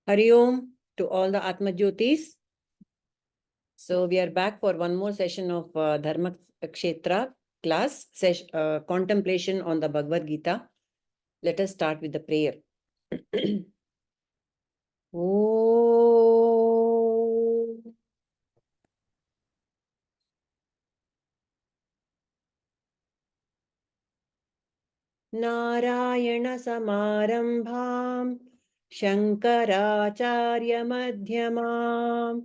Hari Om to all the Atmajyotis. So we are back for one more session of Dharma Kshetra class, contemplation on the Bhagavad Gita. Let us start with the prayer. Om Narayana Samarambham Shankaracharya Madhyamam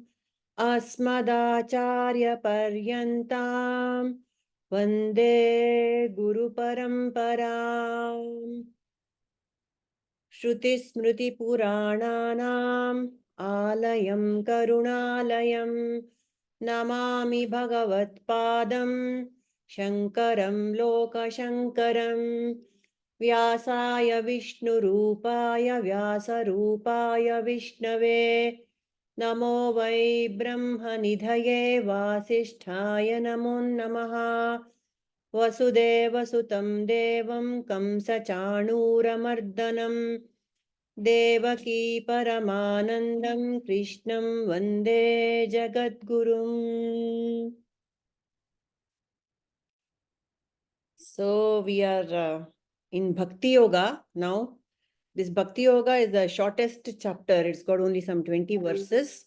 Asmadacharya Paryantam Vande Guru Paramparam Shruti Smriti Purananam Alayam Karunalayam Namami Bhagavat Padam Shankaram Loka Shankaram Vyasaya Vishnu Rupaya Vyasa Rupaya Vishnave Namo Vai Brahma Nidhaye Vasisthaya Namo Namaha Vasudeva Sutam Devam Kamsa Chanuramardanam Devaki Paramanandam Krishnam Vande Jagadgurum. So we are in Bhakti Yoga now. This Bhakti Yoga is the shortest chapter. It's got only some 20 verses.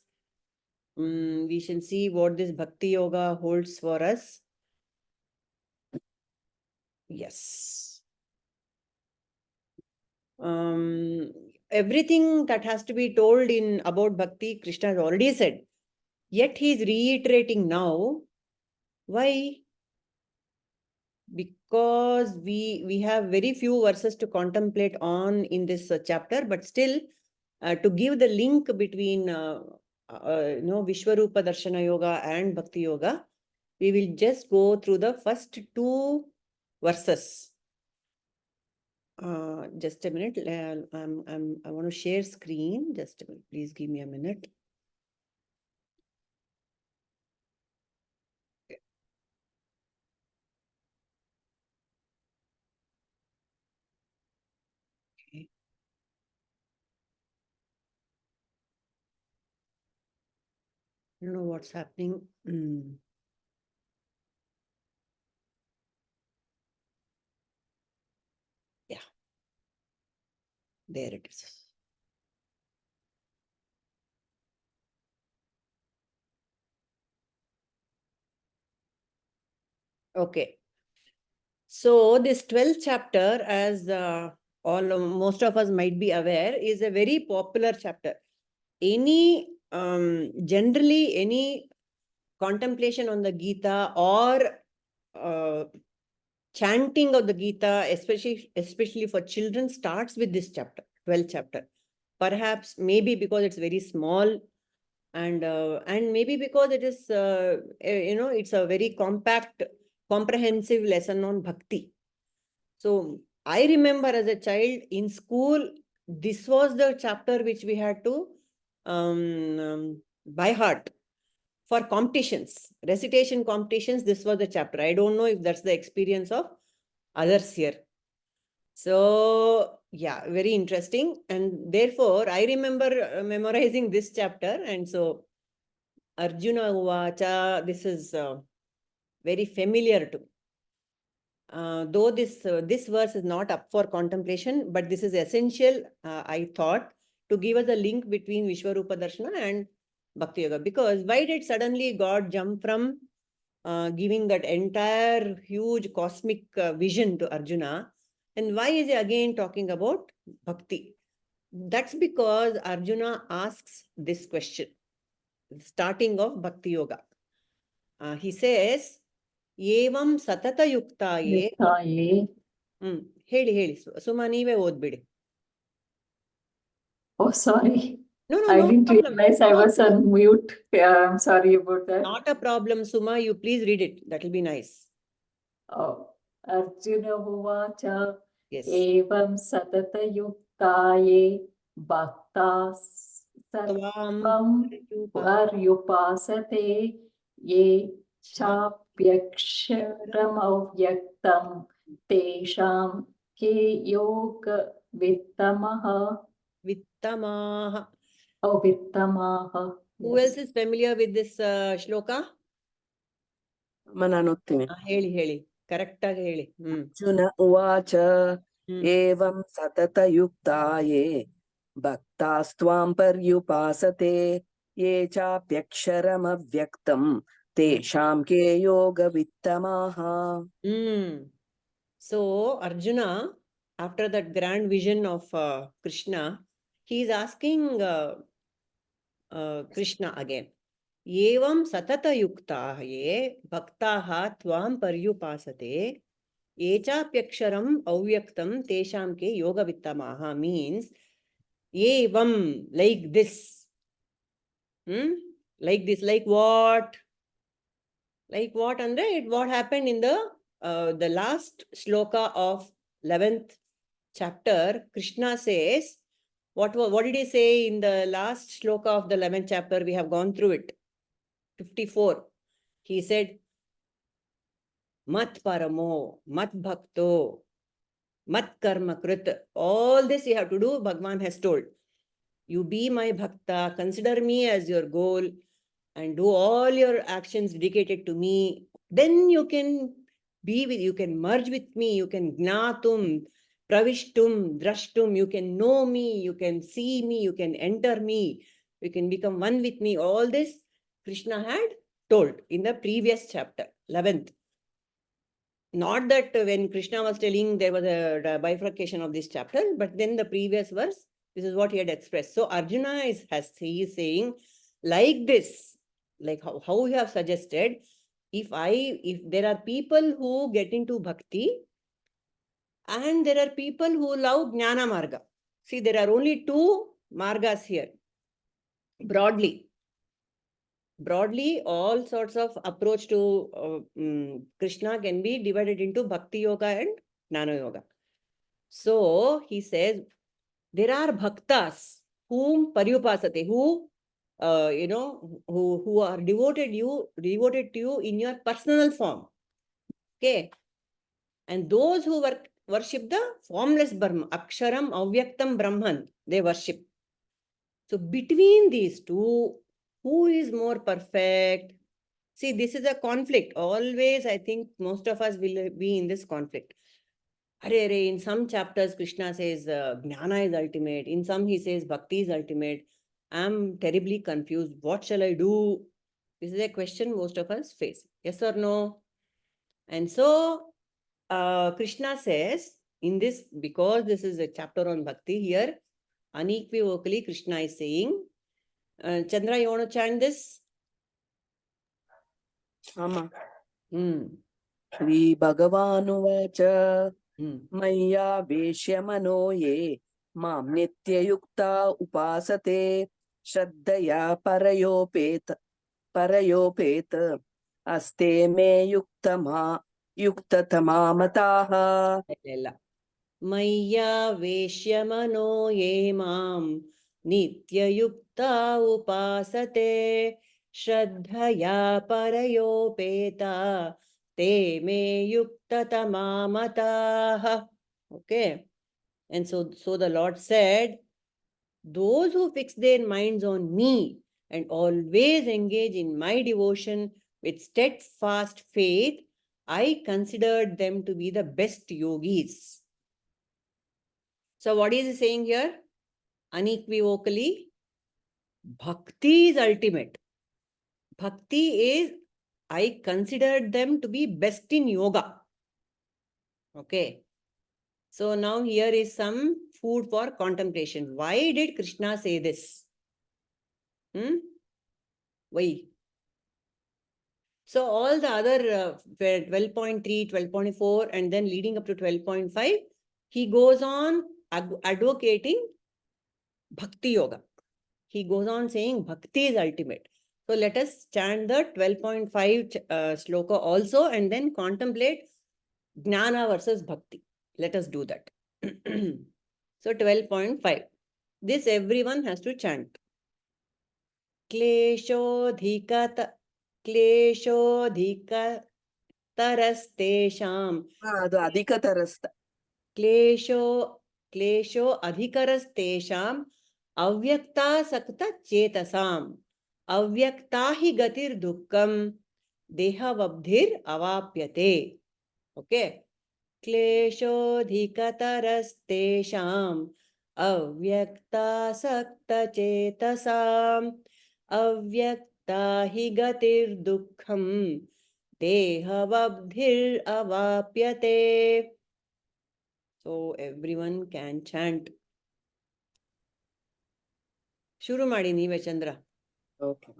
We shall see what this Bhakti Yoga holds for us. Yes. Everything that has to be told in about Bhakti, Krishna has already said. Yet he is reiterating now. Why? Because we have very few verses to contemplate on in this chapter, but still to give the link between Vishwarupa Darshana Yoga and Bhakti Yoga, we will just go through the first two verses. Just a minute. I want to share screen. Just a minute. Please give me a minute. Okay. I don't know what's happening. Yeah. There it is. Okay. So this 12th chapter, as most of us might be aware, is a very popular chapter. Generally any contemplation on the Gita or chanting of the Gita, especially for children, starts with this chapter, 12th chapter. Perhaps, maybe because it's very small, and maybe because it is, it's a very compact, comprehensive lesson on Bhakti. So I remember as a child in school, this was the chapter which we had to by heart for competitions, recitation competitions. This was the chapter. I don't know if that's the experience of others here. So yeah, very interesting. And therefore, I remember memorizing this chapter. And so Arjuna Uvacha, this is very familiar to me. Though this verse is not up for contemplation, but this is essential, I thought, to give us a link between Vishwarupa Darshana and Bhakti Yoga. Because why did suddenly God jump from giving that entire huge cosmic vision to Arjuna? And why is he again talking about Bhakti? That's because Arjuna asks this question, starting of Bhakti Yoga. He says, Evam satata yuktaye. ಹೇಳಿ ಸುಮಾ ನೀವೇ ಓದ್ಬಿಡಿ. Oh, sorry. No, I no didn't problem. realize I was on mute. Yeah, I'm sorry about that. Not a problem, Suma. You please read it. That will be nice. Oh, Arjuna Uvacha. Yes. Evam satata yuktaye bhaktāsakta-chetasām avyaktāsate ye chāpyaksharam avyaktam teṣhām ke yoga vittamaha. Vittamaha. avittamaha. Who else is familiar with this shloka? ನಾನು ಓದ್ತೀನಿ. ಹೇಳಿ correct ಆಗಿ ಹೇಳಿ. ಅರ್ಜುನ ಉವಾಚ ಹ್ಮ್. ಏವಂ ಸತತಯುಕ್ತಾಯೇ ಭಕ್ತಾಸ್ತ್ವಾಂ ಪರ್ಯುಪಾಸತೆ ಯೇ ಚಾಪ್ಯಕ್ಷರಮವ್ಯಕ್ತಂ ತೇಷಾಂ ಕೇ ಯೋಗವಿತ್ತಮಾಃ. So Arjuna, after that grand vision of Krishna, he is asking Krishna again. Evam satata yuktaye bhaktaha tvam paryupasate echapyaksharam avyaktam teṣhām ke yoga vittamaha means evam, like this. Like this, like what? Like what? Andre, what happened in the last shloka of 11th chapter? Krishna says, what did he say in the last shloka of the 11th chapter? We have gone through it. 54. He said, mat paramo, mat bhakto, mat karma krit. All this you have to do, Bhagwan has told. You be my bhakta, consider me as your goal, and do all your actions dedicated to me. Then you can you can merge with me, you can gnatum, pravishtum, drashtum, you can know me, you can see me, you can enter me, you can become one with me. All this Krishna had told in the previous chapter, 11th. Not that when Krishna was telling there was a bifurcation of this chapter, but then the previous verse, this is what he had expressed. So Arjuna he is saying, like this, like how you have suggested, if there are people who get into bhakti and there are people who love jnana marga. See, there are only two margas here. Broadly, all sorts of approach to Krishna can be divided into bhakti yoga and jnana yoga. So he says, there are bhaktas whom paryupasate, who who are devoted to you in your personal form. Okay. And those who worship the formless Brahma, aksharam avyaktam brahman, they worship. So between these two, who is more perfect? See, this is a conflict. Always, I think most of us will be in this conflict. In some chapters, Krishna says jnana is ultimate. In some, he says bhakti is ultimate. I'm terribly confused. What shall I do? This is a question most of us face. Yes or no? And so, Krishna says, in this, because this is a chapter on bhakti here, unequivocally, Krishna is saying, Chandra, you want to chant this? Ama. Shri Bhagavanuvāca मय्यावेश्य मनो ये मां नित्ययुक्ता उपासते श्रद्धया परयोपेत अस्ते मे युक्ततमा मताः. मय्यावेश्य मनो ये मां नित्ययुक्ता उपासते श्रद्धया परयोपेता te me yuktatama mataha. Okay. And so the Lord said, those who fix their minds on me and always engage in my devotion with steadfast faith, I considered them to be the best yogis. So what is he saying here? Unequivocally, bhakti is ultimate. Bhakti is, I considered them to be best in yoga. Okay. So now here is some food for contemplation. Why did Krishna say this? Why? So all the other 12.3, 12.4 and then leading up to 12.5, he goes on advocating bhakti yoga. He goes on saying bhakti is ultimate. So let us chant the 12.5 shloka also and then contemplate jnana versus bhakti. Let us do that. So 12.5. This everyone has to chant. Kleśho dhikataras teṣhām. ಅದು ಅಧಿಕತರಸ್ತ. Kleśho adhikaras teṣhām avyaktāsakta-chetasām. Avyaktā hi gatir duḥkhaṁ dehavadbhir avāpyate. Okay. Kleśho dhikataras teṣhām avyaktāsakta-chetasām. Avyaktā hi gatir duḥkhaṁ dehavadbhir avāpyate. So everyone can chant. ಶುರು ಮಾಡಿ ನೀವೇ ಚಂದ್ರ. Okay.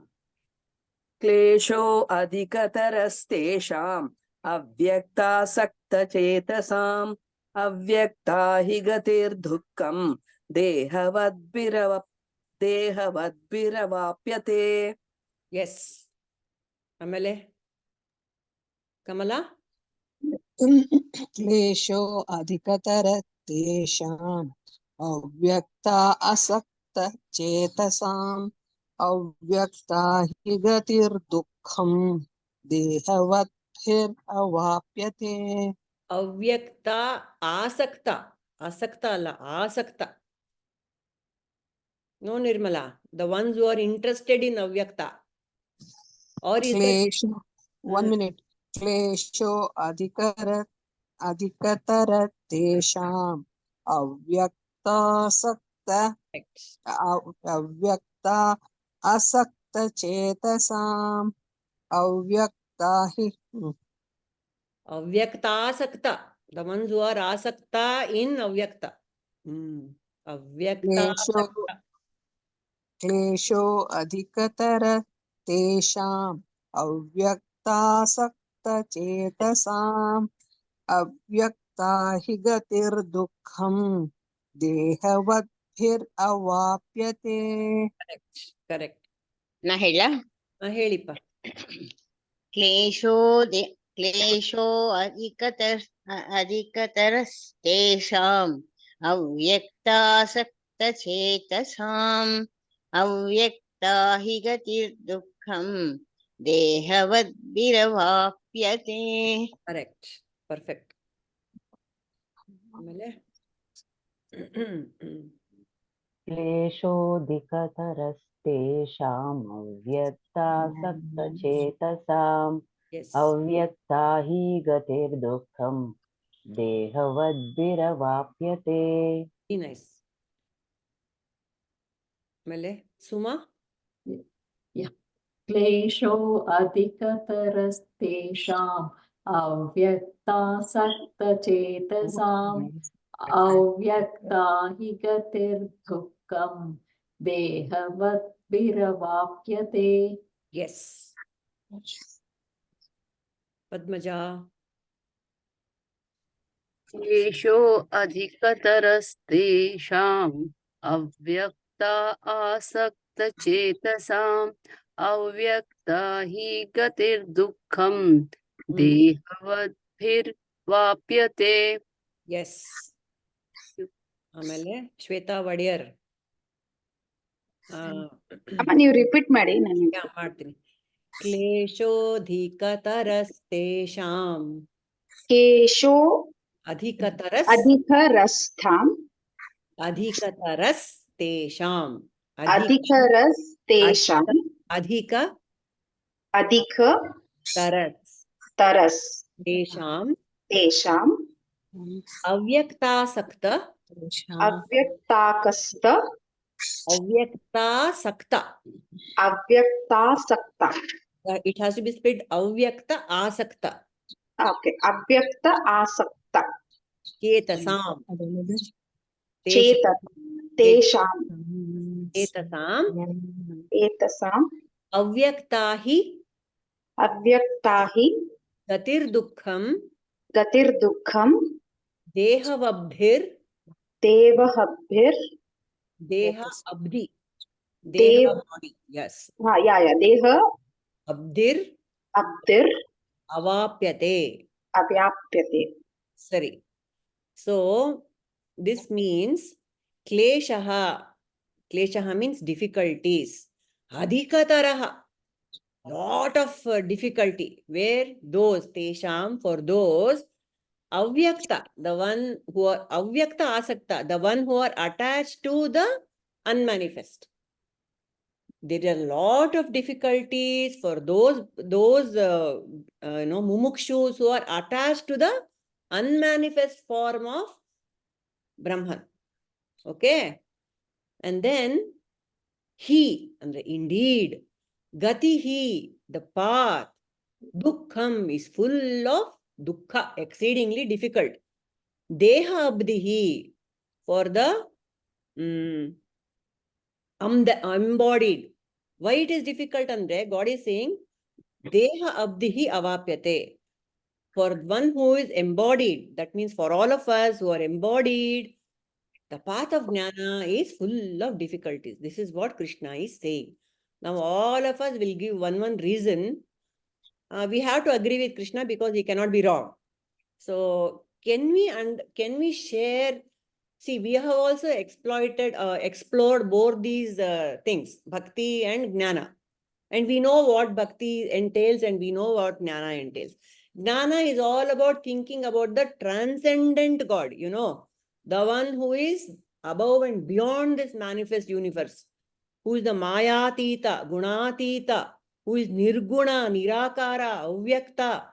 क्लेशो अधिकतरस्तेषाम् अव्यक्तासक्तचेतसाम् अव्यक्ता हि गतिर्दुःखम् देहवद्भिरवाप्यते. S ಆಮೇಲೆ ಕಮಲಾ. क्लेशो अधिकतर तेषाम् अव्यक्ता असक्तचेतसाम् अव्यक्ता हि गतिर्दुःखम् देहवद्भिरवाप्यते. ಅವ್ಯಕ್ತ ಆಸಕ್ತ, ಆಸಕ್ತ ಅಲ್ಲ ಆಸಕ್ತ. No Nirmala, the ones who are interested in ಅವ್ಯಕ್ತ. ಆರ್ ಇಸ್ क्लेशो 1 minute. क्लेशो अधिकतर तेषाम् अव्यक्ता असक्तचेतसाम् अव्यक्ता हि ಅವ್ಯಕ್ತಾಸಕ್ತ, ದ ಒನ್ಸ್ ಹೂ ಆರ್ ಆಸಕ್ತ ಇನ್ ಅವ್ಯಕ್ತ. ಅವ್ಯಕ್ತಾಸಕ್ತ. क्लेशो अधिकतर तेषाम् अव्यक्तासक्तचेतसाम् अव्यक्ता हि गतिर्दुःखम् देहवद्भिरवाप्यते. Correct correct. ನಾ ಹೇಳ ಹೇಳಿಪ್ಪ. ಕ್ಲೇಶೋ ಅಧಿಕತರಸ್ತೆಷಾಂ ಅವ್ಯಕ್ತಾಸಕ್ತಚೇತಸಾಂ ಅವ್ಯಕ್ತಾ ಹಿ ಗತಿರ್ದುಃಖಂ ದೇಹವದ್ಭಿರವಾಪ್ಯತೆ. Correct, perfect. ಆಮೇಲೆ क्लेशोऽधिकतरस्तेषाम् अव्यक्तासक्तचेतसाम् ಎಸ್ अव्यक्ता हि गतिर्दुःखम् देहवद्भिरवाप्यते. ನೈಸ್. ಆಮೇಲೆ ಸುಮಾ. क्लेशो अधिकतरस्तेषाम् अव्यक्तासक्तचेतसाम् अव्यक्ता हि गतिर्दुःखम् देहवद्भिरवाप्यते. ಎಸ್ ಪದ್ಮಜಾ. क्लेशो अधिकतरस्तेषाम् अव्यक्ता आसक्तचेतसाम् अव्यक्ता हि गतिर्दुःखम् देहवद्भिर्वाप्यते. ಎಸ್. ಆಮೇಲೆ ಶ್ವೇತಾ ಒಡೆಯರ್. ನೀವು ರಿಪೀಟ್ ಮಾಡಿ. ನಾನು ಮಾಡ್ತೀನಿ. ಕ್ಲೇಶೋಧಿಕತರಸ್ತೆಷಾಂ ಕೇಶೋ ಅಧಿಕತರಸ್ತೆಷಾಂ ಅಧಿಕರಸ್ಥಾಂ ಅಧಿಕತರಸ್ತೆಷಾಂ ಅಧಿಕ ಅಧಿಕತರಸ್ ತರಸ್ ತೇಷಾಂ ಅವ್ಯಕ್ತಾಸಕ್ತ ಅವ್ಯಕ್ತಾಕಸ್ತ ಅವ್ಯಕ್ತಾಸಕ್ತ. ಅವ್ಯಕ್ತಾಸಕ್ತ. It has to be spelled avyakta asakta. Okay. ಅವ್ಯಕ್ತ ಆಸಕ್ತ Chetasām. ತೇಷಾಂ Chetasām. ಏತಸಾಂ Avyakta hi ಅವ್ಯಕ್ತಾ ಹಿ gatir duḥkhaṁ ಗತಿರ್ದುಃಖಂ dehavadbhir ದೇವಹದ್ಭಿರ್ deha abdi. Dev. Deha body. Yes. ದೇಹ Abdir ಅಬ್ಧಿರ್ avāpyate. ಅವ್ಯಾಪ್ಯತೆ. Sari. So this means kleshaha. Kleshaha means difficulties. Adhikataraha. Lot of difficulty. Where those teṣhām, for those avyakta, the one who are avyakta asakta, the one who are attached to the unmanifest. There are a lot of difficulties for those mumukshus who are attached to the unmanifest form of Brahman. Okay, and then he, and indeed, gatihi, the path, duḥkhaṁ is full of dukkha, exceedingly difficult. Dehavadbhir, for the embodied. Why it is difficult, Andre? God is saying, dehavadbhir avāpyate. For one who is embodied, that means for all of us who are embodied, the path of jnana is full of difficulties. This is what Krishna is saying. Now, all of us will give one reason. We have to agree with Krishna because he cannot be wrong. So, can we share? See, we have also explored both these things, bhakti and jnana. And we know what bhakti entails and we know what jnana entails. Jnana is all about thinking about the transcendent God, the one who is above and beyond this manifest universe, who is the mayatita, gunatita, who is nirguna, nirakara, avyaktāsakta.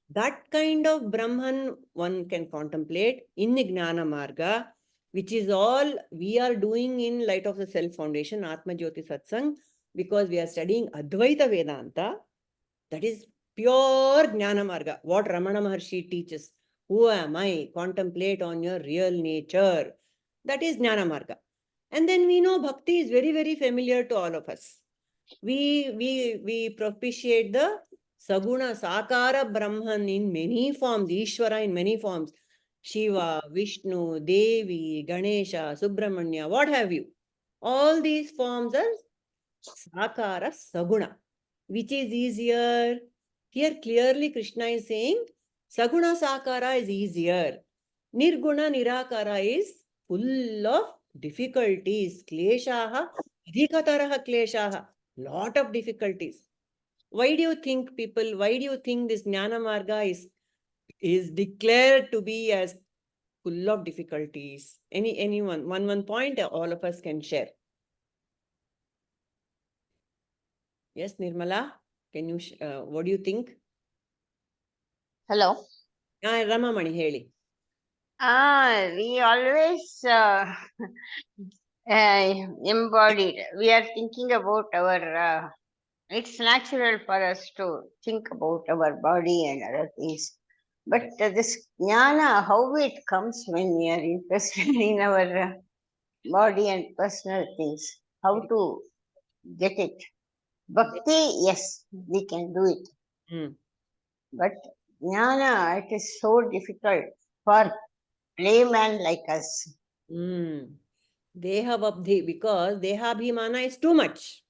That kind of Brahman one can contemplate in the Jnana Marga, which is all we are doing in Light of the Self Foundation, Atmajyoti Satsang, because we are studying Advaita Vedanta. That is pure Jnana Marga, what Ramana Maharshi teaches. Who am I? Contemplate on your real nature. That is Jnana Marga. And then we know Bhakti is very, very familiar to all of us. We propitiate the Saguna Sakara Brahman in many forms, Ishvara in many forms. Shiva, Vishnu, Devi, Ganesha, Subramanya, what have you. All these forms are Sakara Saguna. Which is easier? Here clearly Krishna is saying Saguna Sakara is easier. Nirguna Nirakara is full of difficulties. Kleshaha, dhikataras kleshaha. Lot of difficulties. Why do you think this Jnana Marga is declared to be as full of difficulties? Anyone? One point all of us can share. Yes, Nirmala, can you? What do you think? Hello. Ramamani, heli. We always embodied. We are thinking about our. It's natural for us to think about our body and other things. But this jnana, how it comes when we are interested in our body and personal things, how to get it. Bhakti, yes, we can do it. But jnana, it is so difficult for layman like us. Dehavadbhir, because dehabhimana is too much.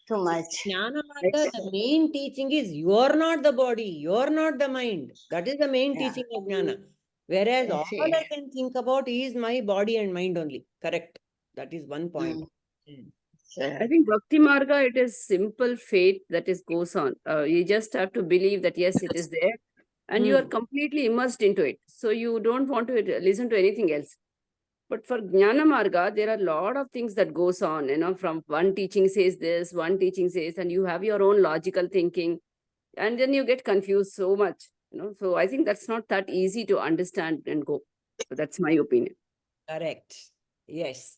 Too much. Jnana Marga, the main teaching is you are not the body, you are not the mind. That is the main teaching of jnana. Whereas all I can think about is my body and mind only. Correct. That is one point. I think Bhakti Marga, it is simple faith that goes on. You just have to believe that yes, it is there. And you are completely immersed into it. So you don't want to listen to anything else. But for Jnana Marga, there are a lot of things that goes on, from one teaching says this, one teaching says, and you have your own logical thinking. And then you get confused so much, So I think that's not that easy to understand and go. So that's my opinion. Correct. Yes.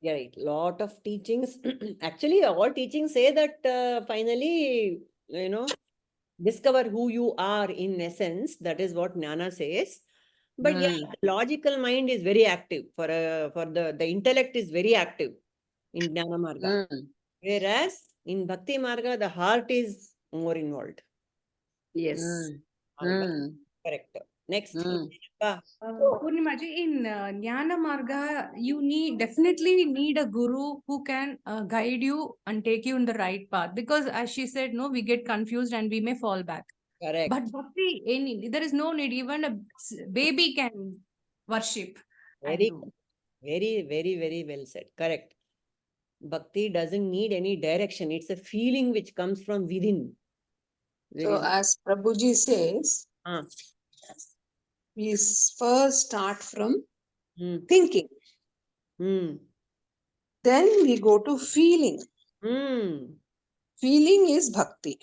Yeah, right. Lot of teachings. Actually, all teachings say that finally, discover who you are in essence. That is what Jnana says. But yeah, the logical mind is very active. For the intellect is very active in Jnana Marga. Whereas in Bhakti Marga, the heart is more involved. Yes. Correct. Next. So, Purnimaji, in Jnana Marga, you definitely need a guru who can guide you and take you in the right path. Because as she said, no, we get confused and we may fall back. Correct. But Bhakti, there is no need. Even a baby can worship. Very, very, very well said. Correct. Bhakti doesn't need any direction. It's a feeling which comes from within. So as Prabhuji says, we first start from thinking. Then we go to feeling. Feeling is bhakti.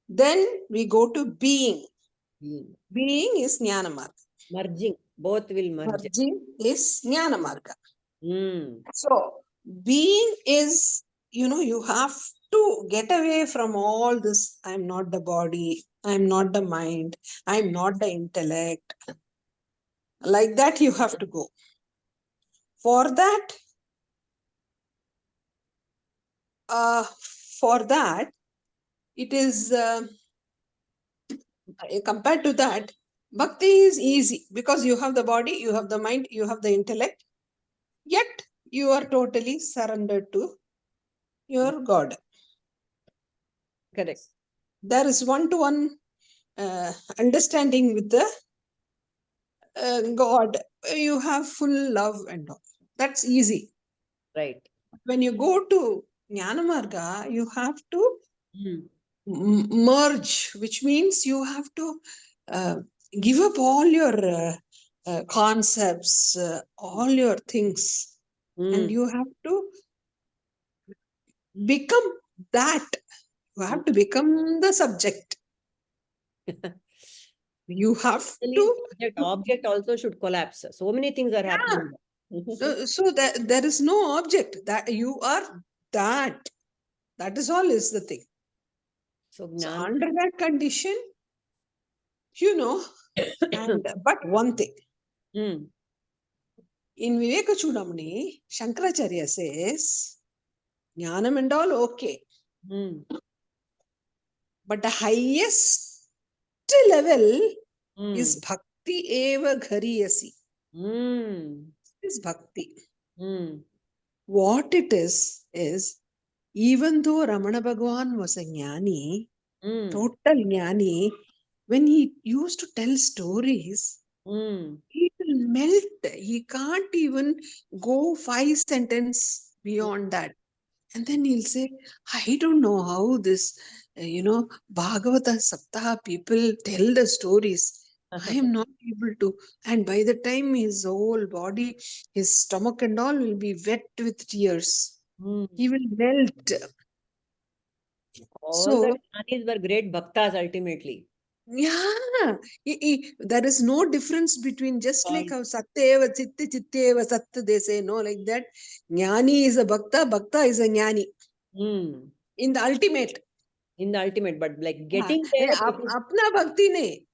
Then we go to being. Being is jnana marga. Merging. Both will merge. Merging is jnana marga. So being is, you have to get away from all this. I'm not the body. I'm not the mind. I'm not the intellect. Like that you have to go. For that, it is, compared to that, bhakti is easy because you have the body, you have the mind, you have the intellect, yet you are totally surrendered to your God. Correct. There is one-to-one understanding with the God. You have full love and all. That's easy. Right. When you go to Jnana Marga, you have to merge, which means you have to give up all your concepts, all your things, and you have to become that. You have to become the subject. You have to. Object also should collapse. So many things are happening. So that there is no object. That you are that. That is all is the thing. So under that condition, but one thing. In Viveka Chudamani, Shankaracharya says, Jnanam and all okay. But the highest level is Bhakti eva ghariyasi. Is Bhakti. What it is even though Ramana Bhagavan was a jnani, total jnani, when he used to tell stories, he will melt. He can't even go 5 sentences beyond that. And then he'll say, I don't know how this, Bhagavata Saptaha people tell the stories. I am not able to. And by the time his whole body, his stomach and all will be wet with tears. He will melt. All the jnanis were great bhaktas ultimately. Yeah, there is no difference between, just like how satyeva chitte chitteva satta, they say, no, like that. Jnani is a bhakta, bhakta is a jnani. In the ultimate. But like getting there. Apna bhakti ne.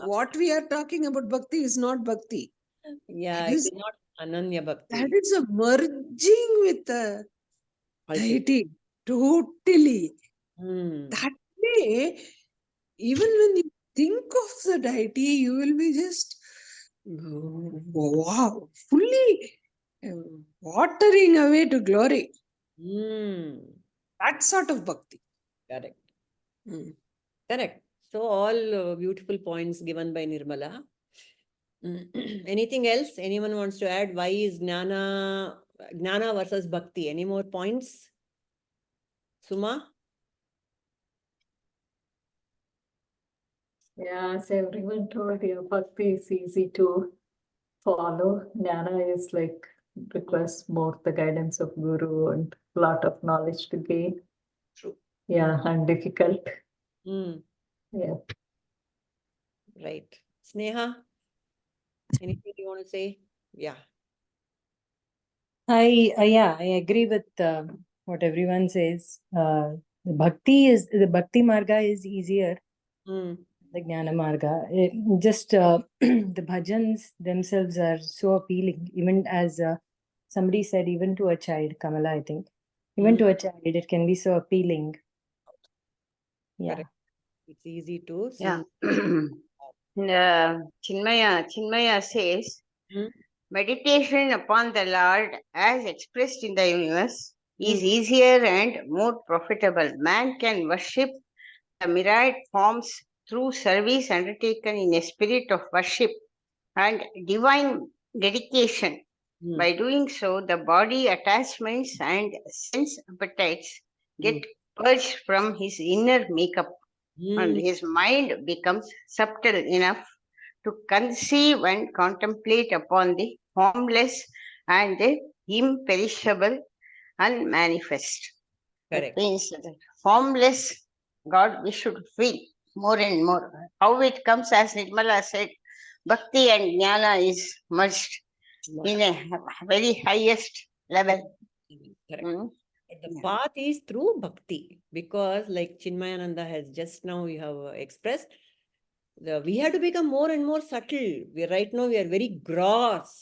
What we are talking about bhakti is not bhakti. Yeah, it is not ananya bhakti. That is a merging with the deity. Totally. That way, even when you think of the deity, you will be just, wow, fully watering away to glory. That sort of bhakti. Correct. Correct. So all beautiful points given by Nirmala. Anything else? Anyone wants to add? Why is Jnana versus Bhakti? Any more points? Suma? Yeah, as everyone told you, Bhakti is easy to follow. Jnana is like requires more the guidance of Guru and a lot of knowledge to gain. True. Yeah, and difficult. Yeah. Right. Sneha? Anything you want to say? Yeah. I agree with what everyone says. The Bhakti Marga is easier. The Jnana Marga. Just the bhajans themselves are so appealing. Even as somebody said, even to a child, Kamala, I think. Even to a child, it can be so appealing. Yeah. Correct. It's easy to Yeah. sing. Chinmaya says, meditation upon the Lord as expressed in the universe is easier and more profitable. Man can worship the myriad forms through service undertaken in a spirit of worship and divine dedication. By doing so, the body attachments and sense appetites get purged from his inner makeup, and his mind becomes subtle enough to conceive and contemplate upon the formless and the imperishable, unmanifest. Correct. That means that formless God we should feel more and more. How it comes, as Nirmala said, Bhakti and Jnana is merged in a very highest level. Correct. Mm. But the Yeah. path is through bhakti, because like Chinmayananda has just now you have expressed, we have to become more and more subtle. Right now we are very gross.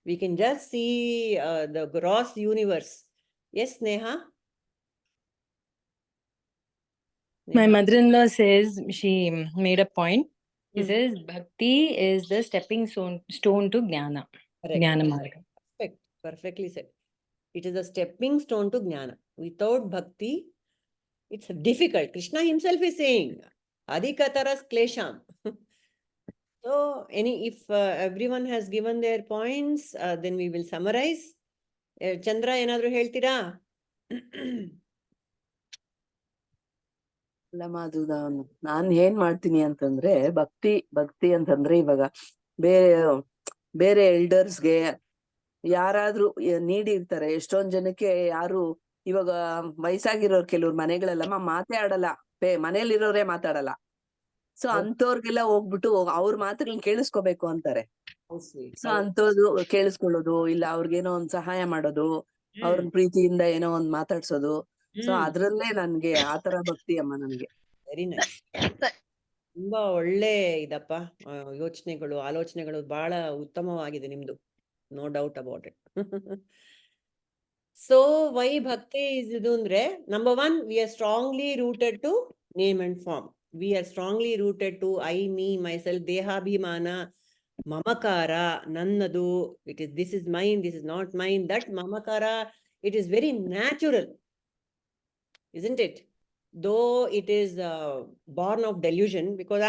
We can just see the gross universe. Yes, Neha? My Neha. mother-in-law says, she made a point. She Hmm. says bhakti is the stepping stone to jnana. Correct. Jnana marga. Perfect. Perfectly said. It is a stepping stone to jnana. Without bhakti, it's difficult. Krishna himself is saying, dhikataras kleśhām. So, if everyone has given their points, then we will summarize. Chandra, ಏನಾದ್ರು ಹೇಳ್ತೀರಾ? ಅಲ್ಲಮ್ಮ ಅದು ನಾನು ಏನ್ ಮಾಡ್ತೀನಿ ಅಂತಂದ್ರೆ ಭಕ್ತಿ ಅಂತಂದ್ರೆ ಇವಾಗ ಬೇರೆ ಬೇರೆ ಎಲ್ಡರ್ಸ್ಗೆ ಯಾರಾದ್ರೂ ನೀಡಿ ಇರ್ತಾರೆ. ಎಷ್ಟೊಂದ್ ಜನಕ್ಕೆ ಯಾರು ಇವಾಗ ವಯಸ್ಸಾಗಿರೋರು ಕೆಲವ್ರು ಮನೆಗಳೆಲ್ಲಮ್ಮ ಮಾತೇ ಆಡಲ್ಲ, ಮನೇಲಿರೋರೇ ಮಾತಾಡಲ್ಲ. ಸೊ ಅಂತವ್ರಿಗೆಲ್ಲ ಹೋಗ್ಬಿಟ್ಟು ಅವ್ರ ಮಾತುಗಳನ್ನ ಕೇಳಿಸ್ಕೋಬೇಕು ಅಂತಾರೆ. ಸೊ ಅಂತದ್ದು ಕೇಳಿಸ್ಕೊಳ್ಳೋದು, ಇಲ್ಲ ಅವ್ರಿಗೇನೋ ಒಂದ್ ಸಹಾಯ ಮಾಡೋದು, ಅವ್ರನ್ನ ಪ್ರೀತಿಯಿಂದ ಏನೋ ಒಂದ್ ಮಾತಾಡ್ಸೋದು. ಸೊ ಅದ್ರಲ್ಲೇ ನನ್ಗೆ ಆತರ ಭಕ್ತಿ ಅಮ್ಮ ನನ್ಗೆ. Very nice. ತುಂಬಾ ಒಳ್ಳೆ ಇದಪ್ಪ, ಯೋಚನೆಗಳು, ಆಲೋಚನೆಗಳು ಬಹಳ ಉತ್ತಮವಾಗಿದೆ ನಿಮ್ದು. No doubt about it. So why bhakti is ಇದು ಅಂದ್ರೆ, number 1, we are strongly rooted to name and form. We are strongly rooted to I, me, myself, ದೇಹಾಭಿಮಾನ, ಮಮಕಾರ, ನನ್ನದು, this is mine, this is not mine. That mamakara, it is very natural, isn't it? Though it is born of delusion, because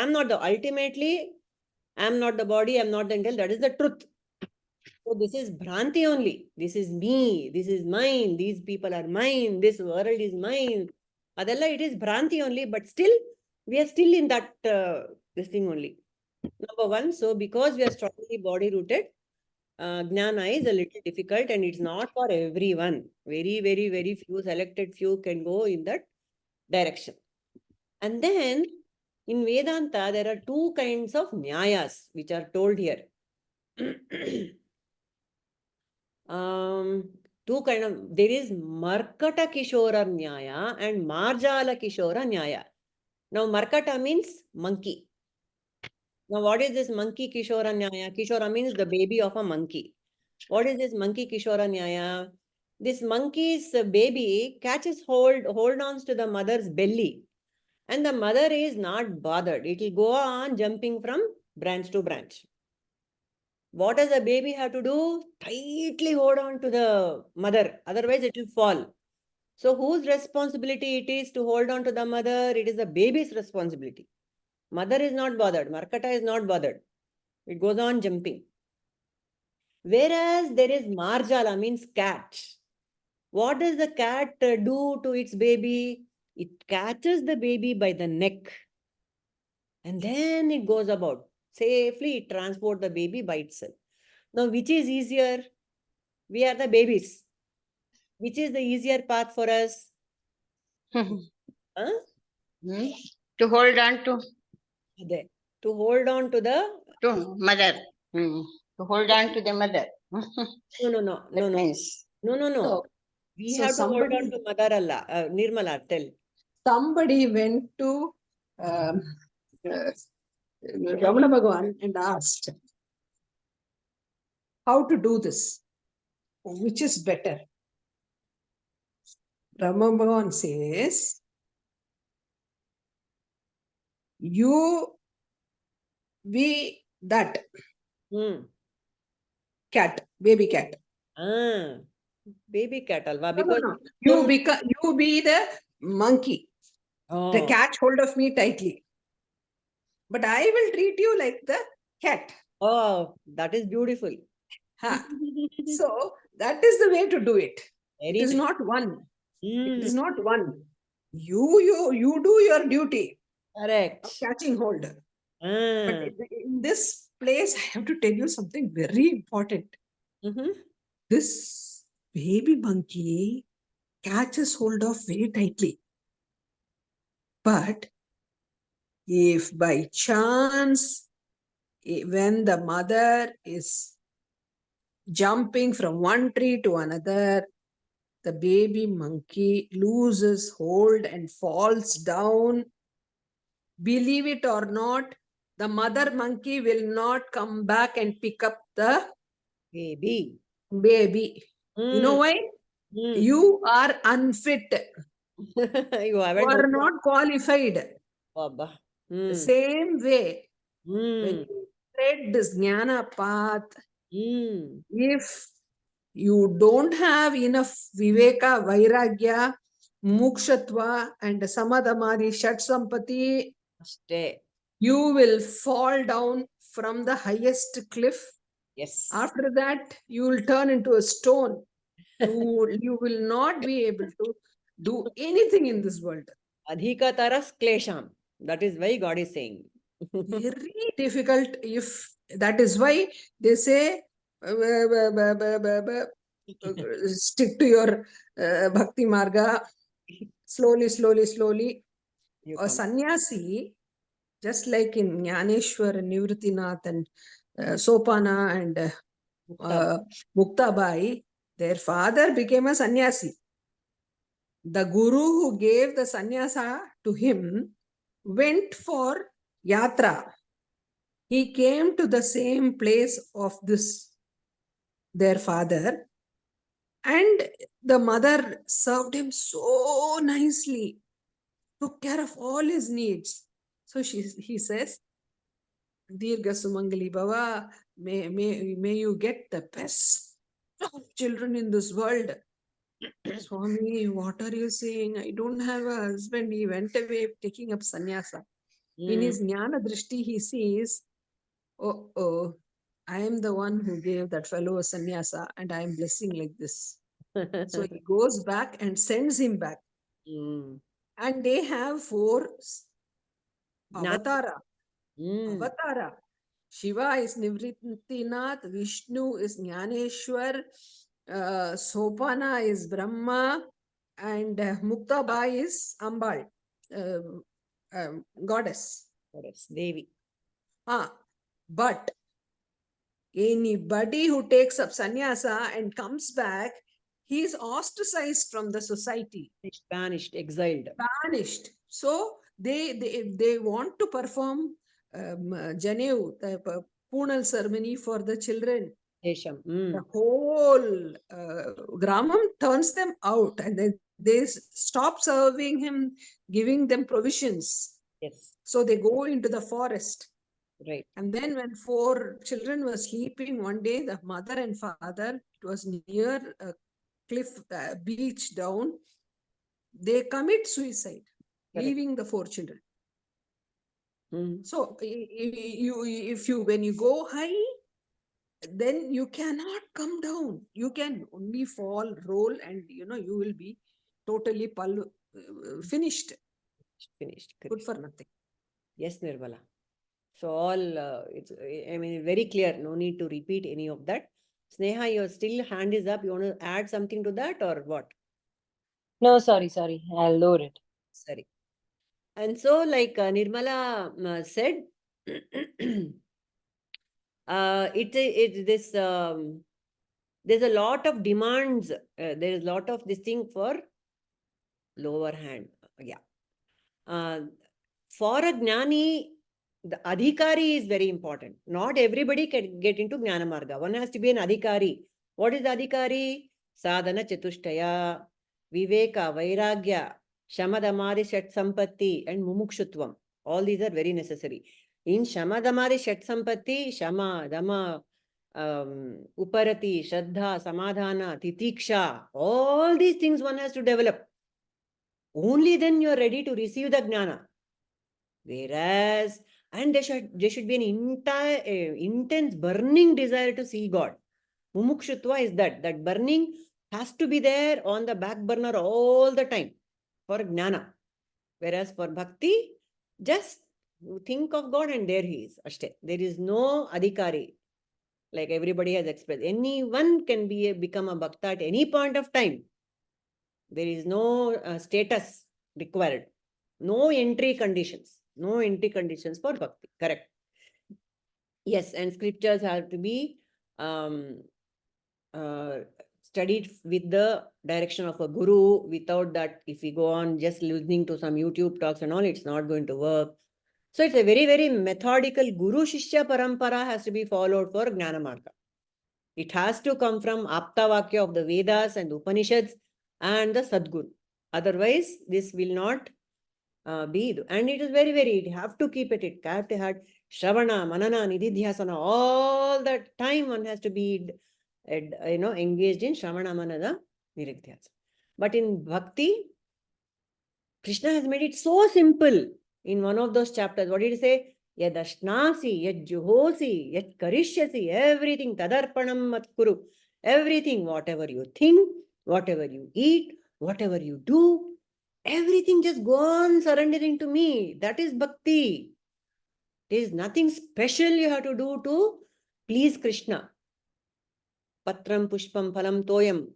ultimately I'm not the body, I'm not the intellect, that is the truth. So this is bhranti only. This is me, this is mine, these people are mine, this world is mine. Adella, it is bhranti only, but still we are still in that this thing only. Number 1, so because we are strongly body rooted, jnana is a little difficult, and it's not for everyone. Very, very, very few, selected few can go in that direction. And then in Vedanta, there are 2 kinds of nyayas which are told here. 2 kind of, there is Markata Kishora Nyaya and Marjala Kishora Nyaya. Now Markata means monkey. Now what is this monkey Kishora Nyaya? Kishora means the baby of a monkey. What is this monkey Kishora Nyaya? This monkey's baby catches hold on to the mother's belly, and the mother is not bothered. It will go on jumping from branch to branch. What does the baby have to do? Tightly hold on to the mother, otherwise it will fall. So whose responsibility it is to hold on to the mother? It is the baby's responsibility. Mother is not bothered. Markata is not bothered. It goes on jumping. Whereas there is Marjala, means cat. What does the cat do to its baby? It catches the baby by the neck, and then it goes about. Safely it transports the baby by itself. Now, which is easier? We are the babies. Which is the easier path for us? Huh? To hold on to? To hold on to the? To mother. To hold on to the mother. No. Means. No. We have to hold on to mother Allah. Nirmala, tell. Somebody went to Ramana Bhagavan and asked how to do this, which is better. Ramana Bhagavan says, that cat, baby cat. Baby cat alva, because you be the monkey. The cat hold of me tightly, but I will treat you like the cat. Oh, that is beautiful. So that is the way to do it. Very it is nice. Not one. It is not one. You do your duty. Correct. Of catching hold. But in this place, I have to tell you something very important. This baby monkey catches hold of very tightly. But if by chance, when the mother is jumping from one tree to another, the baby monkey loses hold and falls down. Believe it or not, the mother monkey will not come back and pick up the baby. You know why? You are unfit. You You haven't are opened. not qualified. Baba. The same way, when Mm. you tread this jnana path, Mm. if you don't have enough viveka, vairagya, mukshatva, and samadhamadi, shat sampati, Stay. you will fall down from the highest cliff. Yes. After that, you will turn into a stone. You will not be able to do anything in this world. Dhikataras kleśhām. That is why God is saying. Very difficult. If that is why they say stick to your bhakti marga, slowly. You A come. sannyasi, just like in Jnaneshwar, Nivritinath, and Sopana, and Muktabai, their father became a sannyasi. The guru who gave the sannyasa to him went for yatra. He came to the same place of this, their father, and the mother served him so nicely, took care of all his needs. So he says, Dirga Sumangali Baba, may you get the best of children in this world. Swami, what are you saying? I don't have a husband. He went away taking up sannyasa. In his jnana drishti, he sees, oh, I am the one who gave that fellow a sannyasa, and I am blessing like this. So he goes back and sends him back. And they have 4 avatara. Avatara. Shiva is Nivritinath, Vishnu is Jnaneshwar, Sopana is Brahma, and Muktabai is Ambal, goddess. Goddess, Devi. But anybody who takes up sannyasa and comes back, he is ostracized from the society. Banished, exiled. Banished. So they want to perform Janev, the Punal ceremony for the children. teṣhām. The whole Gramam turns them out, and then they stop serving him, giving them provisions. Yes. So they go into the forest. Right. And then when 4 children were sleeping one day, the mother and father, it was near a cliff, beach down, they commit suicide, leaving the 4 children. So when you go high, then you cannot come down. You can only fall, roll, and you will be totally finished. Finished. Good for nothing. Yes, Nirmala. So all, it's very clear. No need to repeat any of that. Sneha, your still hand is up. You want to add something to that or what? No, sorry. I'll lower it. Sorry. And so, like Nirmala said, there's a lot of demands. There is a lot of this thing for lower hand. Yeah. For a jnani, the adhikari is very important. Not everybody can get into jnana marga. One has to be an adhikari. What is the adhikari? Sadhana chatushtaya, viveka, vairagya, shamadamari shat sampatti, and mumukshutvam. All these are very necessary. In shamadamari shat sampatti, shama, dhamma, uparati, shraddha, samadhana, titiksha, all these things one has to develop. Only then you are ready to receive the jnana. Whereas, and there should be an intense burning desire to see God. Mumukshutva is that burning has to be there on the back burner all the time for jnana. Whereas for bhakti, just think of God and there he is. Ashte. There is no adhikari. like everybody has expressed. Anyone can become a bhakta at any point of time. There is no status required. No entry conditions. No entry conditions for bhakti. Correct. Yes, and scriptures have to be studied with the direction of a guru. Without that, if we go on just listening to some YouTube talks and all, it's not going to work. So it's a very, very methodical Guru Shishya Parampara has to be followed for Jnana Marga. It has to come from Aptavakya of the Vedas and Upanishads and the Sadguru. Otherwise, this will not be. And it is very, very, you have to keep it. Have to have Shravana, Manana, Nididhyasana. All that time one has to be, engaged in Shravana, Manana, Nididhyasana. But in Bhakti, Krishna has made it so simple. In one of those chapters, what did he say? Yad ashnasi, yad juhosi, yad karishyasi, everything, tadarpanam mat kuru. Everything, whatever you think, whatever you eat, whatever you do, everything just go on surrendering to me. That is bhakti. There is nothing special you have to do to please Krishna. Patram pushpam phalam toyam.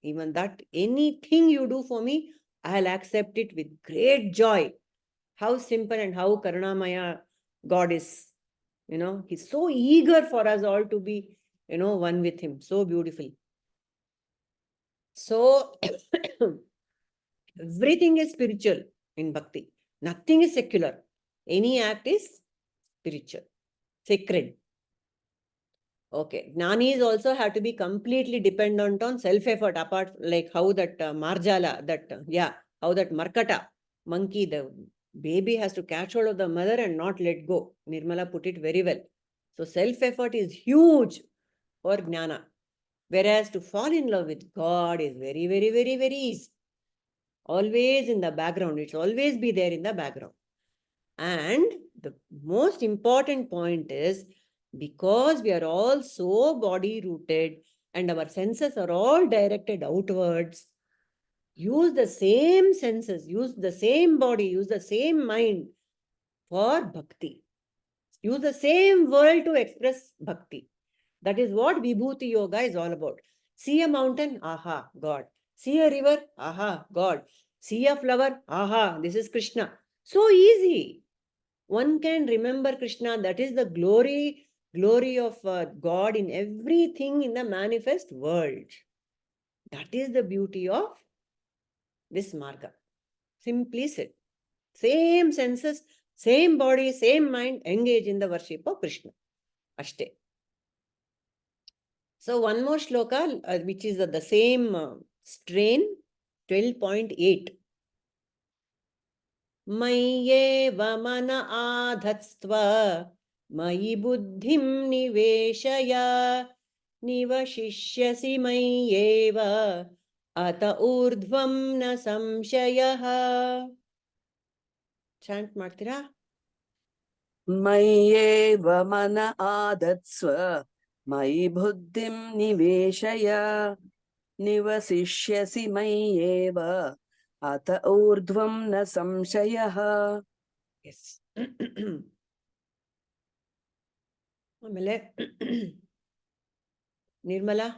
Even that, anything you do for me, I'll accept it with great joy. How simple and how Karunamaya God is. He's so eager for us all to be, one with him. So beautiful. So, everything is spiritual in Bhakti. Nothing is secular. Any act is spiritual, sacred. Okay. Jnanis also have to be completely dependent on self-effort, apart like how that Marjala, how that Markata, monkey, the baby has to catch hold of the mother and not let go. Nirmala put it very well. So self-effort is huge for Jnana. Whereas to fall in love with God is very, very, very, very easy. Always in the background. It's always be there in the background. And the most important point is, because we are all so body-rooted and our senses are all directed outwards, use the same senses, use the same body, use the same mind for bhakti. Use the same world to express bhakti. That is what Vibhuti Yoga is all about. See a mountain, aha, God. See a river, aha, God. See a flower, aha, this is Krishna. So easy. One can remember Krishna. That is the glory of God in everything in the manifest world. That is the beauty of this marga. Simply said. Same senses, same body, same mind, engage in the worship of Krishna. Ashte. So one more shloka, which is the same strain, 12.8. Mayyeva mana ādhatsva, mayi buddhiṁ niveśhaya, nivasiṣhyasi mayyeva, ūrdhvaṁ na sanśhayaḥ. Chant ಮಾಡ್ತೀರಾ? मय्येव मन आदत्स्व मयि बुद्धिं निवेशय निवसिष्यसि मय्येव अत ऊर्ध्वं न संशयः. Yes. ಆಮೇಲೆ ನಿರ್ಮಲಾ,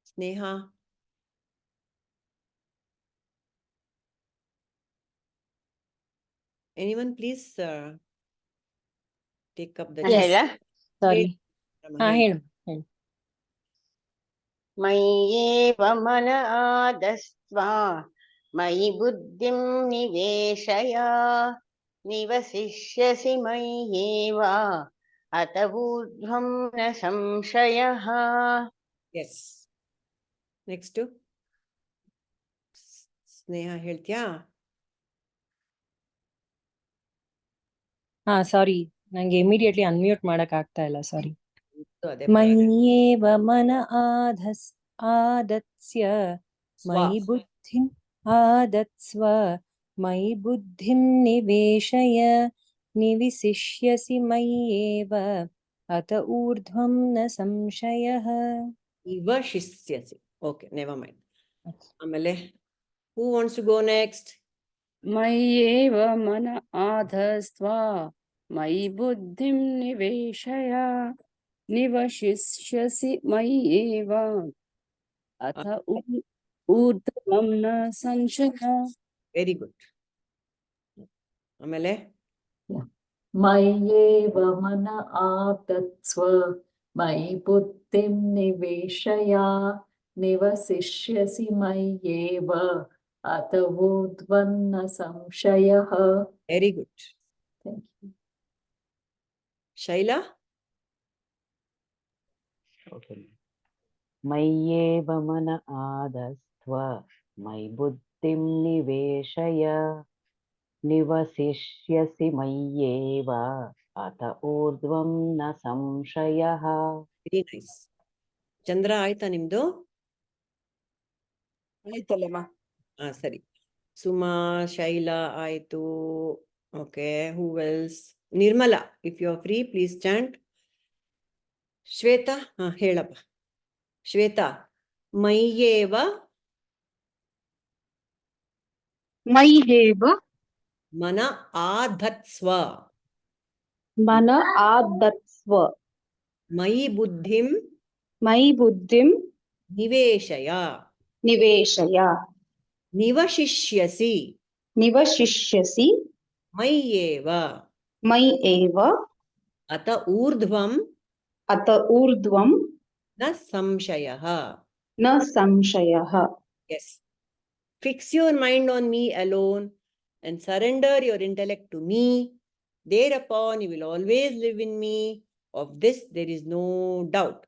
ಸ್ನೇಹ, anyone please take up the Yes. Sorry. Hey. मय्येव मन आदस्त्व मयि बुद्धिं निवेशय निवसिष्यसि मय्येव अत ऊर्ध्वं न संशयः. Yes. Next. ಸ್ನೇಹ ಹೇಳ್ತೀಯಾ? ಸಾರಿ, ನಂಗೆ ಇಮಿಡಿಯೇಟ್ಲಿ ಅನ್ಮ್ಯೂಟ್ ಮಾಡಕ್ ಆಗ್ತಾ ಇಲ್ಲ, ಸಾರಿ. ಅದೇ ಮಯ್ಯೇವ ಮನ ಆದತ್ಸ್ಯ ಮಯಿ ಬುದ್ಧಿಂ ಆದತ್ಸ್ವ ಮಯಿ ಬುದ್ಧಿಂ ನಿವೇಶಯ ನಿವಿಸಿಷ್ಯಸಿ ಮಯ್ಯೇವ ಅತ ಊರ್ಧ್ವಂ ನ ಸಂಶಯಃ. ನಿವಸಿಷ್ಯಸಿ. Okay, never mind. ಆಮೇಲೆ who wants to go next? Mayyeva mana ādhatsva mayi buddhiṁ niveśhaya nivasiṣhyasi mayyeva atha ūrdhvaṁ na sanśhayaḥ. Very good. Amale? Mayyeva mana ādhatsva mayi buddhiṁ niveśhaya nivasiṣhyasi mayyeva atha ūrdhvaṁ na sanśhayaḥ. Very good. Thank you. Shaila? Okay. Mayyeva mana ādhatsva mayi buddhiṁ niveshaya nivasiṣhyasi mayyeva atha ūrdhvaṁ na sanśhayaḥ. Very nice. Chandra, ಆಯ್ತಾ ನಿಮ್ದು? ಆಯ್ತಲ್ಲಮ್ಮ. ಸರಿ. Suma, Shaila, ಆಯ್ತು. Okay, who else? Nirmala, if you are free, please chant. Shweta, ಹೇಳಪ್ಪ. Shweta, mayyeva mayyeva mana ādhatsva mana ādhatsva mayi buddhiṁ mayi buddhiṁ niveśhaya niveśhaya nivasiṣhyasi nivasiṣhyasi mayyeva mayeva atha ūrdhvaṁ atha ūrdhvaṁ na sanśhayaḥ. na sanśhayaḥ. Yes. Fix your mind on me alone and surrender your intellect to me. Thereupon you will always live in me. Of this there is no doubt.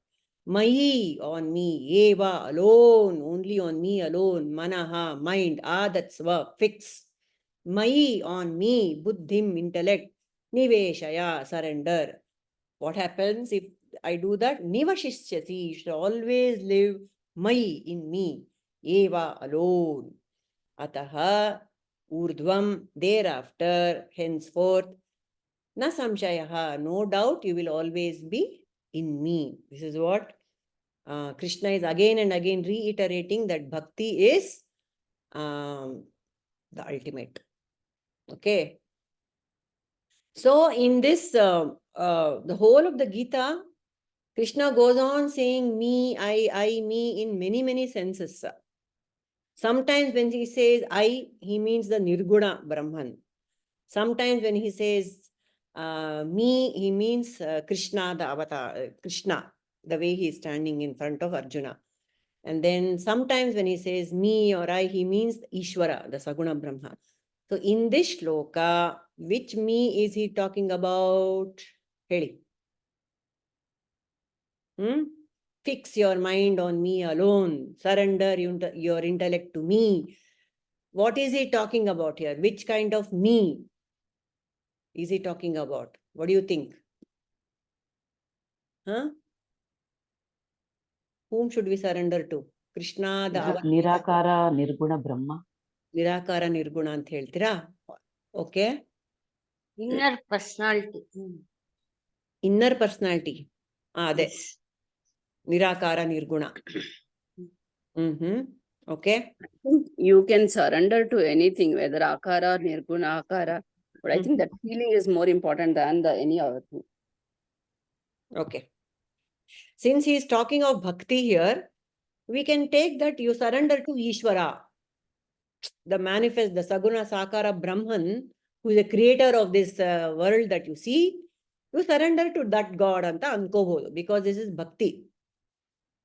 Mayi, on me, eva, alone, only on me alone. Manaha, mind, ādhatsva, fix. Mayi, on me, buddhiṁ, intellect. Niveśhaya, surrender. What happens if I do that? Nivasiṣhyasi, you should always live mayi, in me. Eva, alone. Ataha ūrdhvaṁ, thereafter, henceforth, na sanśhayaḥ, no doubt you will always be in me. This is what Krishna is again and again reiterating, that bhakti is the ultimate. Okay. So in this, the whole of the Gita, Krishna goes on saying me, I, me in many, many senses. Sometimes when he says I, he means the nirguna Brahman. Sometimes when he says me, he means Krishna, the avatar, Krishna, the way he is standing in front of Arjuna. And then sometimes when he says me or I, he means Ishvara, the Saguna Brahma. So in this shloka, which me is he talking about? Heli. Fix your mind on me alone. Surrender your intellect to me. What is he talking about here? Which kind of me is he talking about? What do you think? Whom should we surrender to? Krishna, the avatar. Nirakara Nirguna Brahma. Nirakara Nirguna ant heltira. Okay. Inner personality. Inner personality. Yes. Nirakara Nirguna. Okay. You can surrender to anything, whether akara or nirguna akara. But I think that feeling is more important than any other thing. Okay. Since he is talking of bhakti here, we can take that you surrender to Ishvara, the manifest, the Saguna Sakara Brahman, who is the creator of this world that you see. You surrender to that God anta ankobodu, because this is bhakti.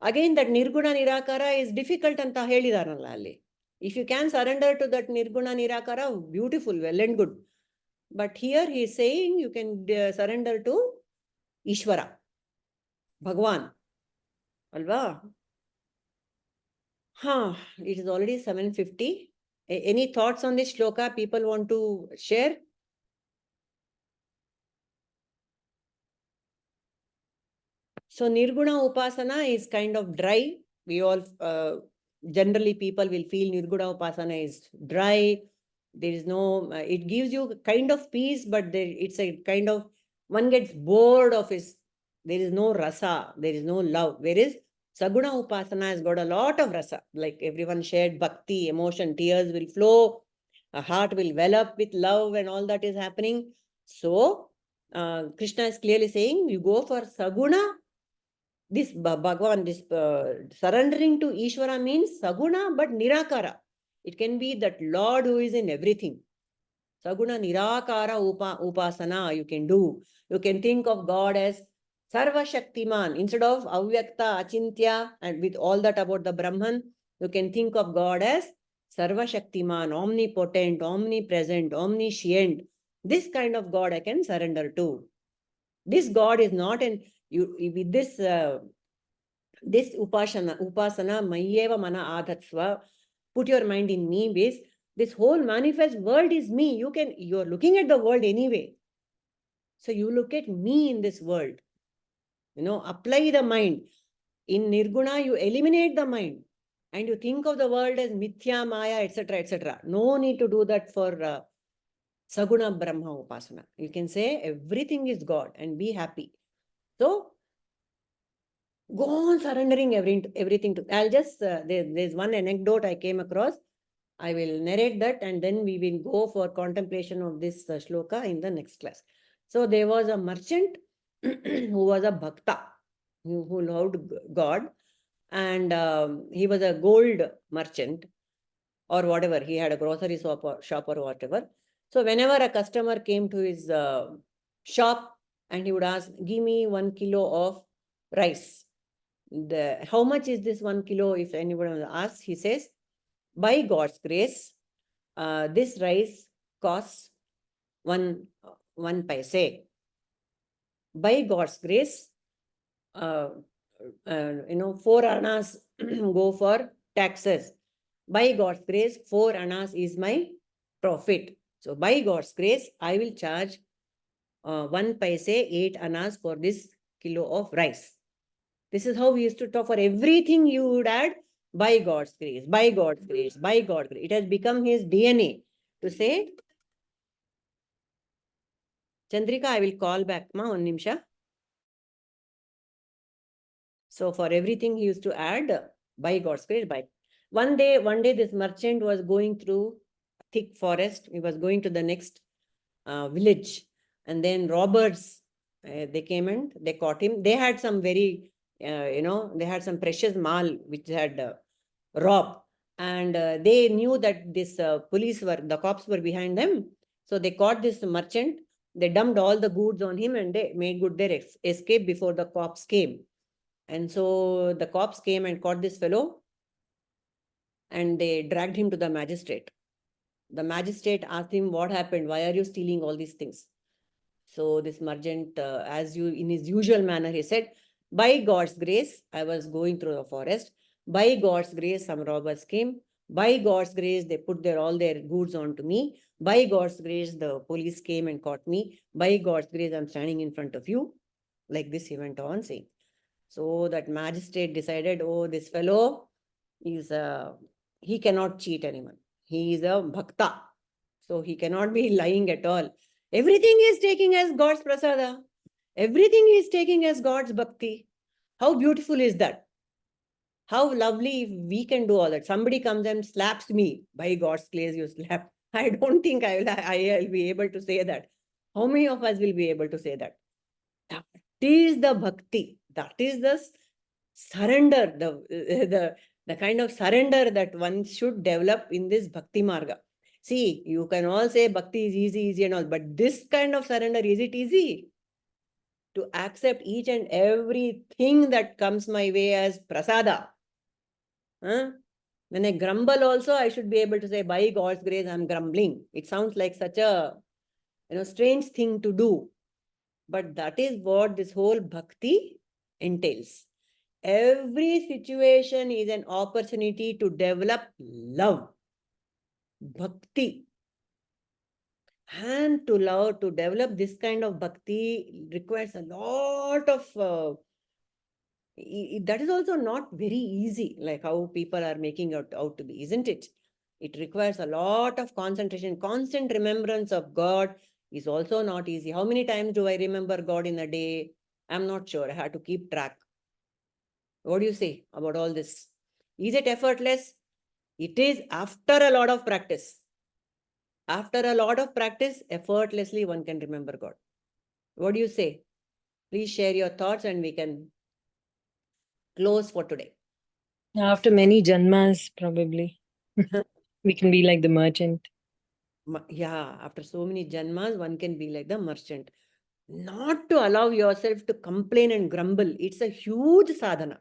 Again, that nirguna nirakara is difficult anta helidaranalla alli. If you can surrender to that nirguna nirakara, beautiful, well and good. But here he is saying you can surrender to Ishvara, Bhagwan. Alva? It is already 7:50. Any thoughts on this shloka people want to share? So Nirguna Upasana is kind of dry. We all, generally people will feel Nirguna Upasana is dry. There is no, it gives you kind of peace, but it's a kind of, one gets bored of his, there is no rasa, there is no love. Whereas Saguna Upasana has got a lot of rasa, like everyone shared bhakti, emotion, tears will flow. A heart will well up with love and all that is happening. So, Krishna is clearly saying, you go for saguna. This Bhagavan, this surrendering to Ishvara means saguna but nirakara. It can be that Lord who is in everything. Saguna nirakara upasana you can do. You can think of God as Sarva Shaktiman. Instead of avyaktāsakta, achintya, and with all that about the Brahman, you can think of God as Sarva Shaktiman, omnipotent, omnipresent, omniscient. This kind of God I can surrender to. This God is not with this upasana mayyeva mana ādhatsva. Put your mind in me, base. This whole manifest world is me. You're looking at the world anyway. So you look at me in this world. Apply the mind. In Nirguna, you eliminate the mind. And you think of the world as mithya, maya, etc., etc. No need to do that for Saguna Brahma Upasana. You can say everything is God and be happy. So, go on surrendering everything to. I'll just, there's one anecdote I came across. I will narrate that and then we will go for contemplation of this shloka in the next class. So, there was a merchant who was a bhakta, who loved God, and he was a gold merchant or whatever. He had a grocery shop or whatever. So, whenever a customer came to his shop and he would ask, give me 1 kilo of rice. How much is this 1 kilo? If anyone asks, he says, by God's grace, this rice costs 1 paise. By God's grace, 4 annas go for taxes. By God's grace, 4 annas is my profit. So by God's grace, I will charge 1 paise, 8 annas for this kilo of rice. This is how we used to talk. For everything you would add, by God's grace, by God's grace, by God's grace. It has become his DNA to say, Chandrika, I will call back, ma, 1 nimsha. So for everything he used to add, by God's grace, by. One day this merchant was going through a thick forest. He was going to the next village. And then robbers, they came and they caught him. They had some very, they had some precious mal which had robbed. And they knew that this the cops were behind them. So they caught this merchant. They dumped all the goods on him and they made good their escape before the cops came. And so the cops came and caught this fellow and they dragged him to the magistrate. The magistrate asked him, what happened? Why are you stealing all these things? So this merchant, in his usual manner, he said, by God's grace, I was going through the forest. By God's grace, some robbers came. By God's grace, they put all their goods onto me. By God's grace, the police came and caught me. By God's grace, I'm standing in front of you. Like this, he went on saying. So that magistrate decided, oh, this fellow he cannot cheat anyone. He is a bhakta. So he cannot be lying at all. Everything he is taking as God's prasada. Everything he is taking as God's bhakti. How beautiful is that? How lovely if we can do all that. Somebody comes and slaps me. By God's grace, you slap. I don't think I'll be able to say that. How many of us will be able to say that? That is the bhakti. That is the surrender, the kind of surrender that one should develop in this bhakti marga. See, you can all say bhakti is easy and all, but this kind of surrender, is it easy? To accept each and everything that comes my way as prasada. When I grumble also, I should be able to say, by God's grace, I'm grumbling. It sounds like such a strange thing to do. But that is what this whole bhakti entails. Every situation is an opportunity to develop love. Bhakti. And to develop this kind of bhakti requires a lot of, that is also not very easy, like how people are making it out to be, isn't it? It requires a lot of concentration. Constant remembrance of God is also not easy. How many times do I remember God in a day? I'm not sure. I have to keep track. What do you say about all this? Is it effortless? It is after a lot of practice. After a lot of practice, effortlessly one can remember God. What do you say? Please share your thoughts and we can close for today. After many janmas, probably. We can be like the merchant. Yeah, after so many janmas, one can be like the merchant. Not to allow yourself to complain and grumble. It's a huge sadhana.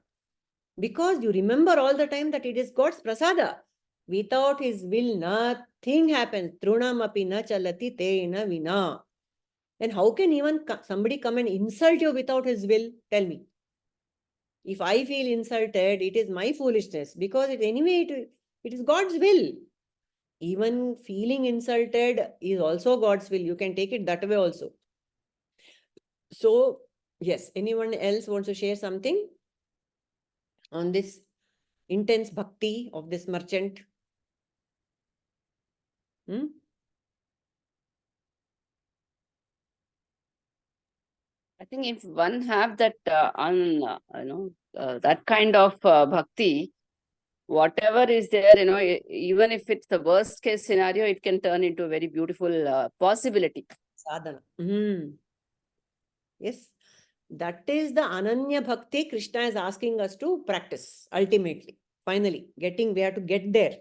Because you remember all the time that it is God's prasada. Without His will, nothing happens. Trunam api na chalati tena vina. And how can even somebody come and insult you without His will? Tell me. If I feel insulted, it is my foolishness. Because anyway, it is God's will. Even feeling insulted is also God's will. You can take it that way also. So, yes, anyone else wants to share something on this intense bhakti of this merchant? I think if one have that that kind of bhakti, whatever is there, even if it's the worst case scenario, it can turn into a very beautiful possibility. Sadhana. Yes, that is the Ananya Bhakti Krishna is asking us to practice ultimately. Finally, we have to get there.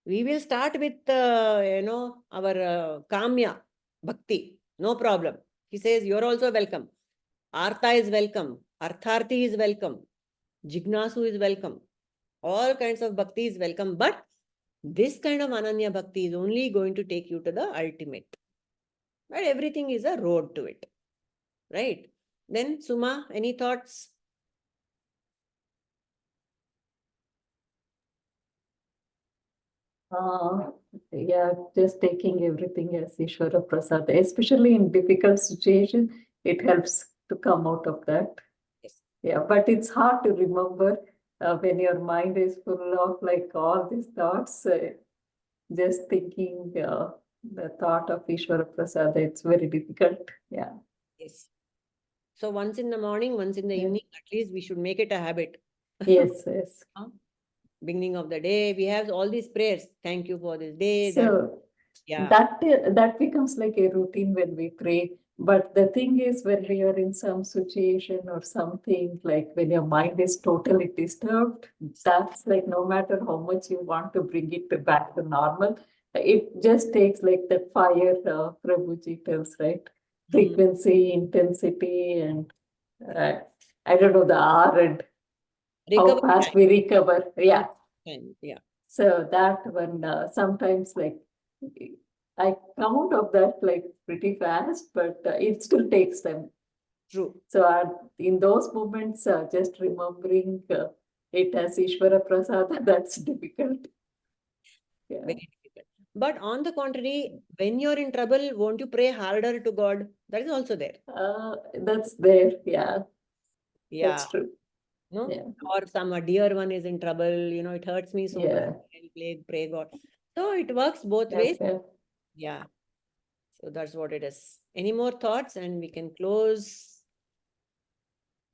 We will start with, our Kamya Bhakti. No problem. He says, you're also welcome. Artha is welcome. Artharthi is welcome. Jignasu is welcome. All kinds of bhakti is welcome. But this kind of Ananya Bhakti is only going to take you to the ultimate. But everything is a road to it. Right? Then, Suma, any thoughts? Yeah, just taking everything as Ishvara Prasad, especially in difficult situations, it helps to come out of that. Yes. Yeah, but it's hard to remember when your mind is full of like all these thoughts, just thinking the thought of Ishvara Prasad, it's very difficult. Yeah. Yes. So once in the morning, once in the evening, at least we should make it a habit. Yes, yes. Beginning of the day, we have all these prayers. Thank you for this day. So that becomes like a routine when we pray. But the thing is, when we are in some situation or something, like when your mind is totally disturbed, that's like no matter how much you want to bring it back to normal, it just takes like that fire Prabhuji tells, right? Frequency, intensity, and I don't know, the R and how fast we recover. Yeah. Yeah. So that one sometimes like I come out of that like pretty fast, but it still takes time. True. So in those moments, just remembering it as Ishvara Prasad, that's difficult. Yeah. Very difficult. But on the contrary, when you're in trouble, won't you pray harder to God? That is also there. That's there. Yeah. Yeah. That's true. No? Yeah. Or a dear one is in trouble, it hurts me so much. I'll pray God. So it works both ways. Yeah. So that's what it is. Any more thoughts? And we can close.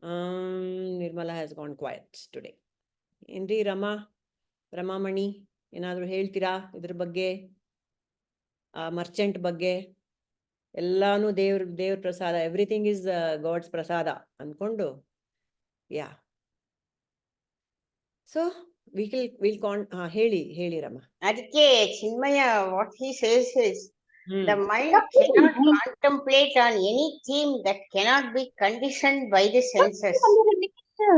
Nirmala has gone quiet today. Indri Ramamani, ಏನಾದ್ರು ಹೇಳ್ತೀರಾ ಇದ್ರ ಬಗ್ಗೆ ಮರ್ಚೆಂಟ್ ಬಗ್ಗೆ ಎಲ್ಲಾನು ದೇವ್ರ ಪ್ರಸಾದ everything is God's ಪ್ರಸಾದ ಅನ್ಕೊಂಡು ಯಾ ಸೊ ಹೇಳಿ ರಮ. ಅದಕ್ಕೆ Chinmaya what he says is the mind cannot contemplate on any theme that cannot be conditioned by the senses.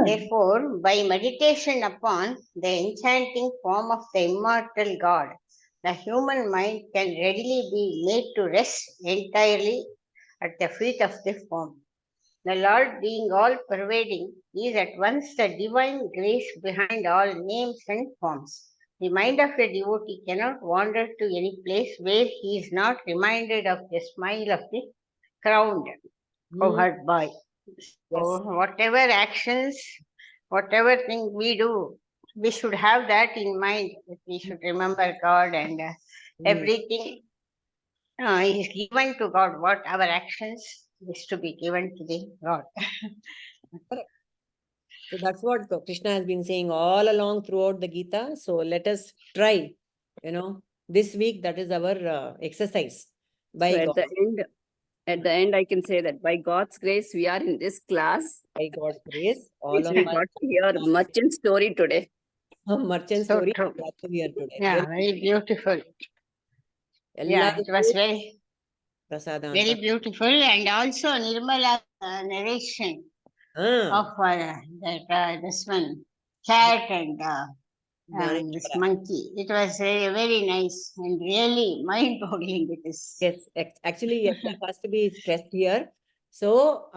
Therefore, by meditation upon the enchanting form of the immortal God, the human mind can readily be made to rest entirely at the feet of the form. The Lord, being all-pervading, is at once the divine grace behind all names and forms. The mind of a devotee cannot wander to any place where he is not reminded of the smile of the crowned covered boy. So, whatever actions, whatever thing we do, we should have that in mind. We should remember God, and everything is given to God. What our actions is to be given to the God. Correct. So that's what Krishna has been saying all along throughout the Gita. So let us try, this week, that is our exercise. So By at God, the end, I can say that by God's grace, we are in this class. by God's grace, all Which of we us got to hear merchant story today. merchant So story true. got to hear today. Yeah, very beautiful. Yeah, it was very, Prasada very anta. beautiful. And also Nirmala narration of this one, cat and this Gnaneshwara. monkey. It was very, very nice and really mind-boggling it is. Yes, actually, yes, we first be stressed here. So,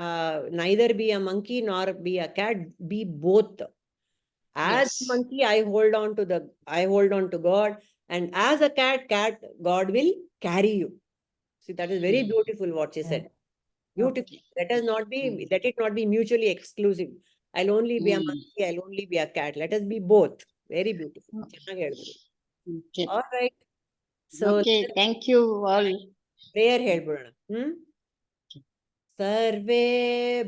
neither be a monkey nor be a cat, be both. As Yes. a monkey, I hold on to God, and as a cat, God will carry you. See, that is very beautiful what she said. Beautiful. Let it not be mutually exclusive. I'll only be a monkey, I'll only be a cat. Let us be both. Very beautiful. ಚೆನ್ನಾಗಿ ಹೇಳಿದ್ರು. Okay. All right. So, Okay, thank you all. prayer ಹೇಳ್ಬಿಡೋಣ. सर्वे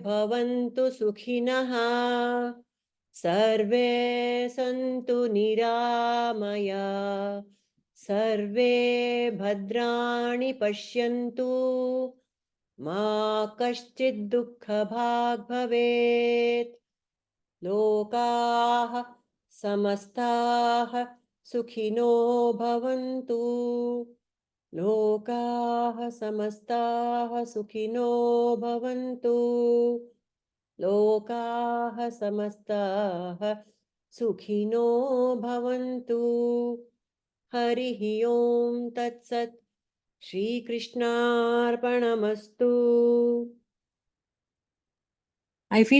भवन्तु सुखिनः सर्वे सन्तु निरामया सर्वे भद्राणि पश्यन्तु मा कश्चित् दुःखभाग् भवेत् लोकाः समस्ताः सुखिनो भवन्तु लोकाः समस्ताः सुखिनो भवन्तु लोकाः समस्ताः सुखिनो भवन्तु हरिः ओं तत्सत् श्रीकृष्णार्पणमस्तु. I feel